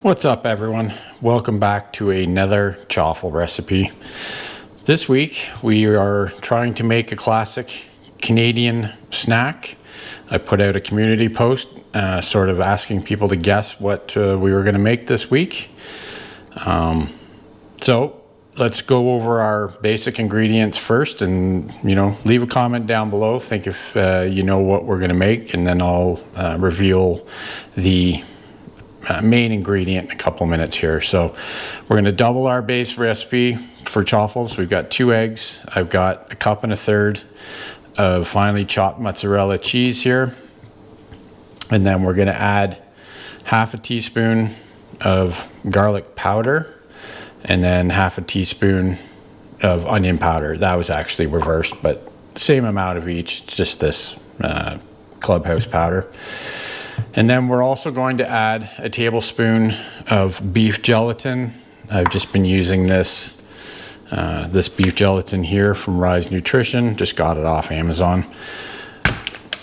What's up, everyone? Welcome back to another chaffle recipe. This week we are trying to make a classic Canadian snack. I put out a community post sort of asking people to guess what we were going to make this week. So let's go over our basic ingredients first, and leave a comment down below. Think if you know what we're going to make, and then I'll reveal the main ingredient in a couple minutes here. So we're going to double our base recipe for chaffles. We've got 2 eggs. I've got 1 1/4 cups of finely chopped mozzarella cheese here, and then we're going to add 1/2 teaspoon of garlic powder, and then 1/2 teaspoon of onion powder. That was actually reversed, but same amount of each. It's just this clubhouse powder. And then we're also going to add a tablespoon of beef gelatin. I've just been using this beef gelatin here from Rise Nutrition. Just got it off Amazon.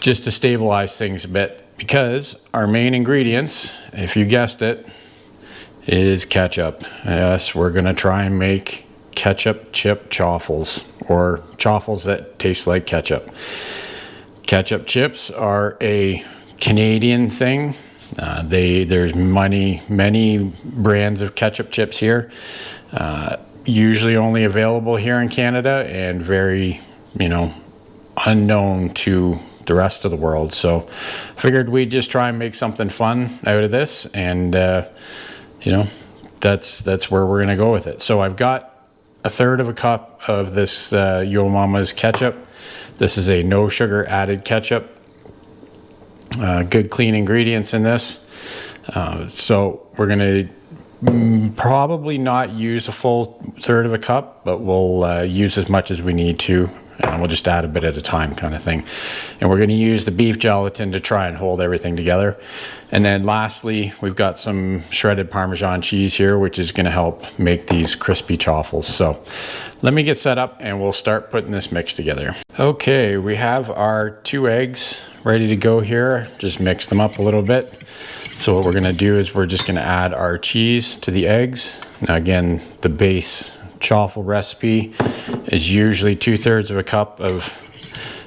Just to stabilize things a bit, because our main ingredients, if you guessed it, is ketchup. Yes, we're gonna try and make ketchup chip chaffles, or chaffles that taste like ketchup. Ketchup chips are a Canadian thing. There's many brands of ketchup chips here, usually only available here in Canada, and very unknown to the rest of the world. So figured we'd just try and make something fun out of this, and that's where we're gonna go with it. So I've got 1/3 cup of this Yo Mama's ketchup. This is a no sugar added ketchup. Good clean ingredients in this. So we're going to probably not use a full 1/3 cup, but we'll use as much as we need to, and we'll just add a bit at a time kind of thing. And we're going to use the beef gelatin to try and hold everything together. And then lastly, we've got some shredded Parmesan cheese here, which is going to help make these crispy chaffles. So let me get set up and we'll start putting this mix together. Okay, we have our 2 eggs ready to go here. Just mix them up a little bit. So what we're going to do is we're just going to add our cheese to the eggs. Now again, the base chaffle recipe is usually 2/3 cup of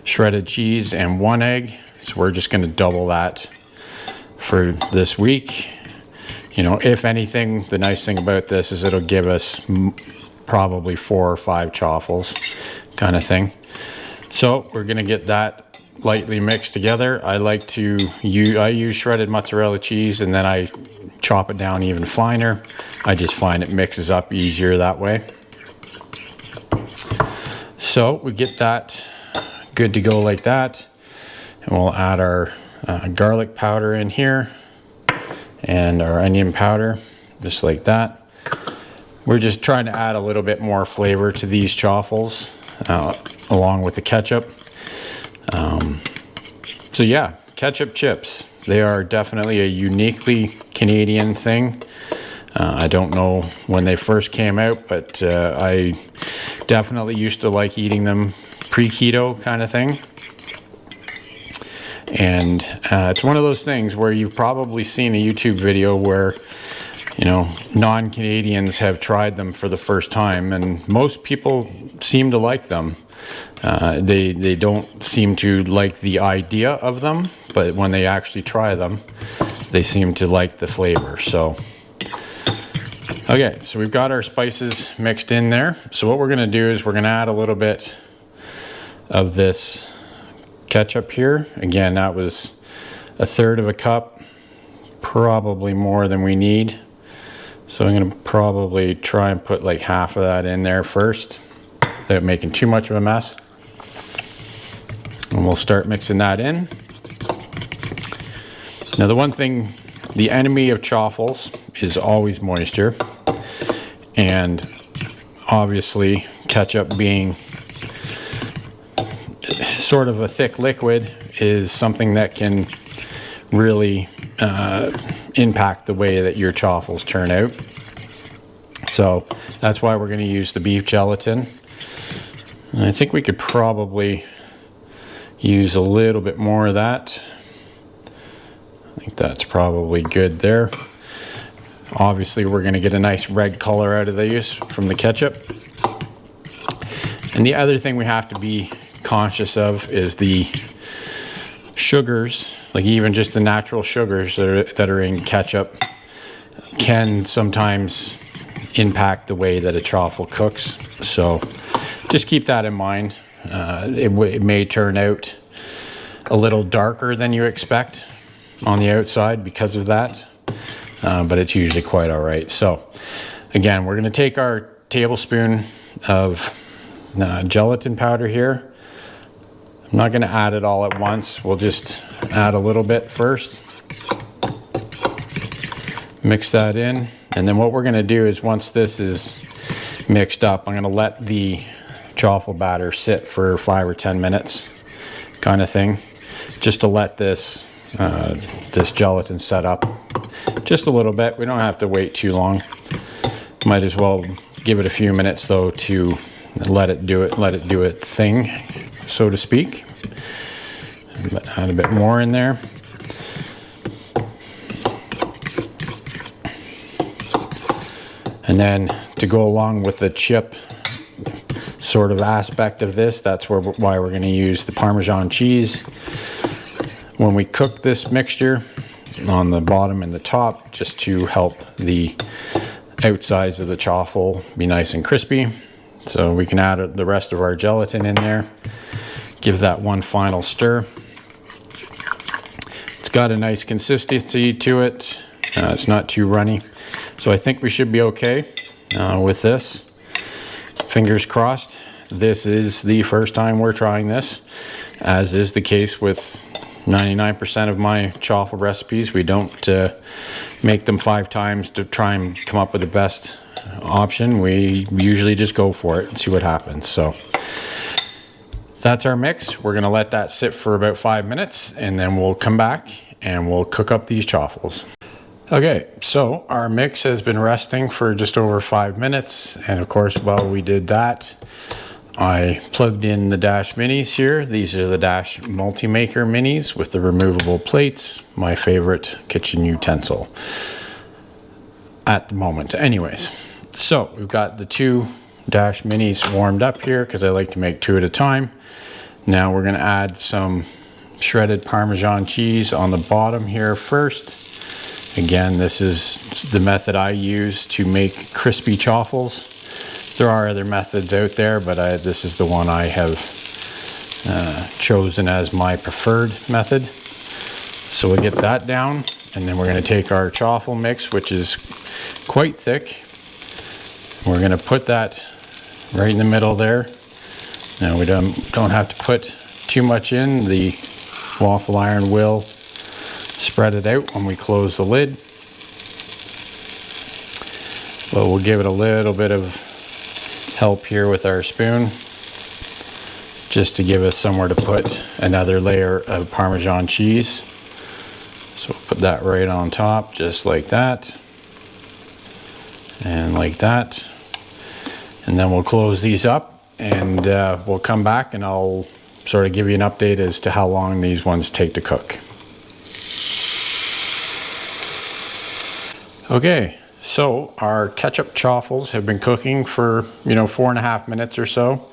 shredded cheese and 1 egg. So we're just going to double that for this week. If anything, the nice thing about this is it'll give us probably 4 or 5 chaffles kind of thing. So we're going to get that lightly mixed together. I use shredded mozzarella cheese, and then I chop it down even finer. I just find it mixes up easier that way. So we get that good to go like that, and we'll add our garlic powder in here and our onion powder, just like that. We're just trying to add a little bit more flavor to these chaffles along with the ketchup. So yeah, ketchup chips. They are definitely a uniquely Canadian thing. I don't know when they first came out, but I definitely used to like eating them pre-keto kind of thing. And it's one of those things where you've probably seen a YouTube video where non-Canadians have tried them for the first time, and most people seem to like them. They don't seem to like the idea of them, but when they actually try them, they seem to like the flavor. So okay, so we've got our spices mixed in there. So what we're going to do is we're going to add a little bit of this ketchup here. Again, that was 1/3 cup, probably more than we need. So I'm going to probably try and put like half of that in there first, without making too much of a mess. And we'll start mixing that in. Now the one thing, the enemy of chaffles is always moisture. And obviously ketchup being sort of a thick liquid is something that can really impact the way that your chaffles turn out. So that's why we're going to use the beef gelatin. And I think we could probably use a little bit more of that. I think that's probably good there. Obviously, we're going to get a nice red color out of these from the ketchup. And the other thing we have to be conscious of is the sugars, like even just the natural sugars that are in ketchup can sometimes impact the way that a chaffle cooks. So just keep that in mind. It may turn out a little darker than you expect on the outside because of that, but it's usually quite all right. So again, we're going to take our tablespoon of gelatin powder here. I'm not going to add it all at once. We'll just add a little bit first. Mix that in. And then what we're going to do is once this is mixed up, I'm going to let the chaffle batter sit for 5 or 10 minutes kind of thing, just to let this this gelatin set up just a little bit. We don't have to wait too long. Might as well give it a few minutes though to let it do its thing, so to speak. Add a bit more in there. And then to go along with the chip sort of aspect of this, that's why we're going to use the Parmesan cheese. When we cook this mixture on the bottom and the top, just to help the outsides of the chaffle be nice and crispy. So we can add the rest of our gelatin in there. Give that one final stir. It's got a nice consistency to it. It's not too runny. So I think we should be okay with this. Fingers crossed. This is the first time we're trying this, as is the case with 99% of my chaffle recipes. We don't make them 5 times to try and come up with the best option. We usually just go for it and see what happens. So that's our mix. We're going to let that sit for about 5 minutes, and then we'll come back and we'll cook up these chaffles. Okay, so our mix has been resting for just over 5 minutes, and of course while we did that, I plugged in the Dash Minis here. These are the Dash Multi-Maker Minis with the removable plates, my favorite kitchen utensil at the moment. Anyways, so we've got the 2 Dash Minis warmed up here because I like to make 2 at a time. Now we're going to add some shredded Parmesan cheese on the bottom here first. Again, this is the method I use to make crispy chaffles. There are other methods out there, but this is the one I have chosen as my preferred method. So we'll get that down, and then we're going to take our chaffle mix, which is quite thick. We're going to put that right in the middle there. Now we don't have to put too much in. The waffle iron will spread it out when we close the lid. But we'll give it a little bit of help here with our spoon, just to give us somewhere to put another layer of Parmesan cheese. So we'll put that right on top, just like that, and like that. And then we'll close these up, and we'll come back and I'll sort of give you an update as to how long these ones take to cook. Okay, so our ketchup chaffles have been cooking for 4.5 minutes or so.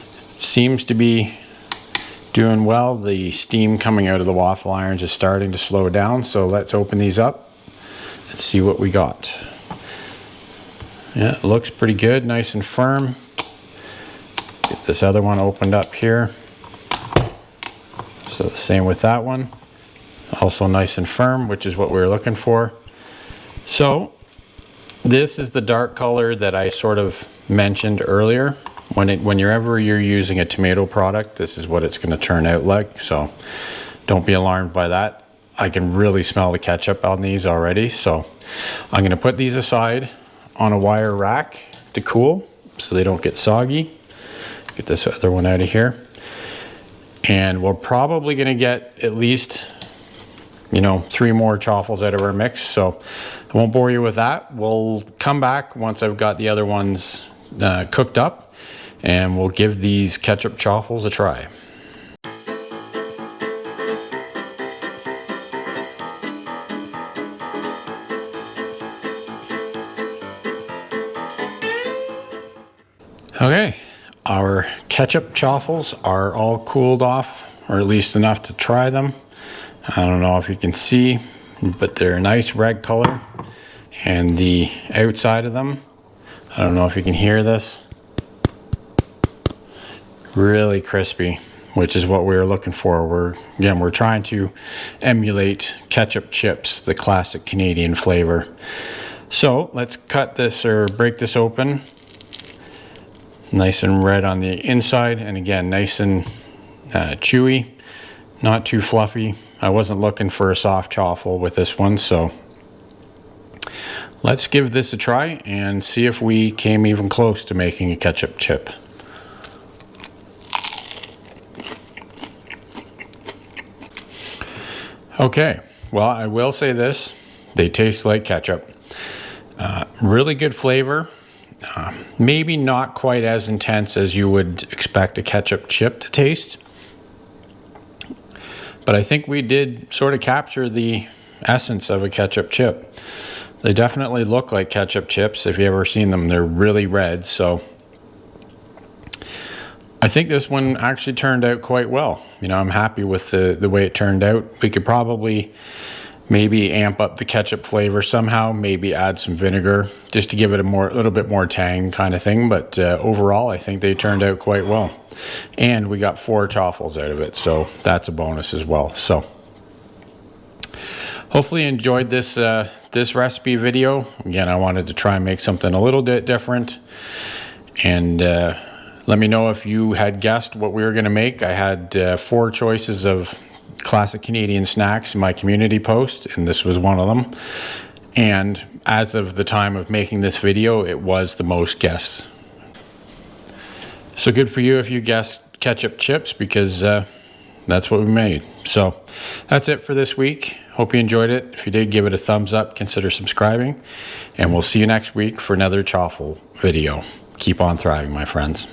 Seems to be doing well. The steam coming out of the waffle irons is starting to slow down, so let's open these up and see what we got. Yeah, it looks pretty good, nice and firm. Get this other one opened up here. So the same with that one. Also nice and firm, which is what we were looking for. So this is the dark color that I sort of mentioned earlier. Whenever you're using a tomato product, this is what it's going to turn out like. So don't be alarmed by that. I can really smell the ketchup on these already. So I'm going to put these aside on a wire rack to cool so they don't get soggy. Get this other one out of here. And we're probably going to get at least 3 more chaffles out of our mix. So I won't bore you with that. We'll come back once I've got the other ones cooked up, and we'll give these ketchup chaffles a try. Okay, our ketchup chaffles are all cooled off, or at least enough to try them. I don't know if you can see, but they're a nice red color. And the outside of them, I don't know if you can hear this, really crispy, which is what we were looking for. We're trying to emulate ketchup chips, the classic Canadian flavor. So let's cut this or break this open. Nice and red on the inside, and again, nice and chewy, not too fluffy. I wasn't looking for a soft chaffle with this one, so let's give this a try and see if we came even close to making a ketchup chip. Okay, well, I will say this, they taste like ketchup. Really good flavor. Maybe not quite as intense as you would expect a ketchup chip to taste. But I think we did sort of capture the essence of a ketchup chip. They definitely look like ketchup chips. If you've ever seen them, they're really red. So I think this one actually turned out quite well. You know, I'm happy with the way it turned out. We could probably maybe amp up the ketchup flavor somehow, maybe add some vinegar just to give it a little bit more tang kind of thing. But overall, I think they turned out quite well. And we got 4 chaffles out of it, so that's a bonus as well. So hopefully you enjoyed this this recipe video. Again, I wanted to try and make something a little bit different. And let me know if you had guessed what we were going to make. I had 4 choices of classic Canadian snacks in my community post, and this was one of them. And as of the time of making this video, it was the most guessed. So good for you if you guessed ketchup chips, because that's what we made. So that's it for this week. Hope you enjoyed it. If you did, give it a thumbs up, consider subscribing, and we'll see you next week for another chaffle video. Keep on thriving, my friends.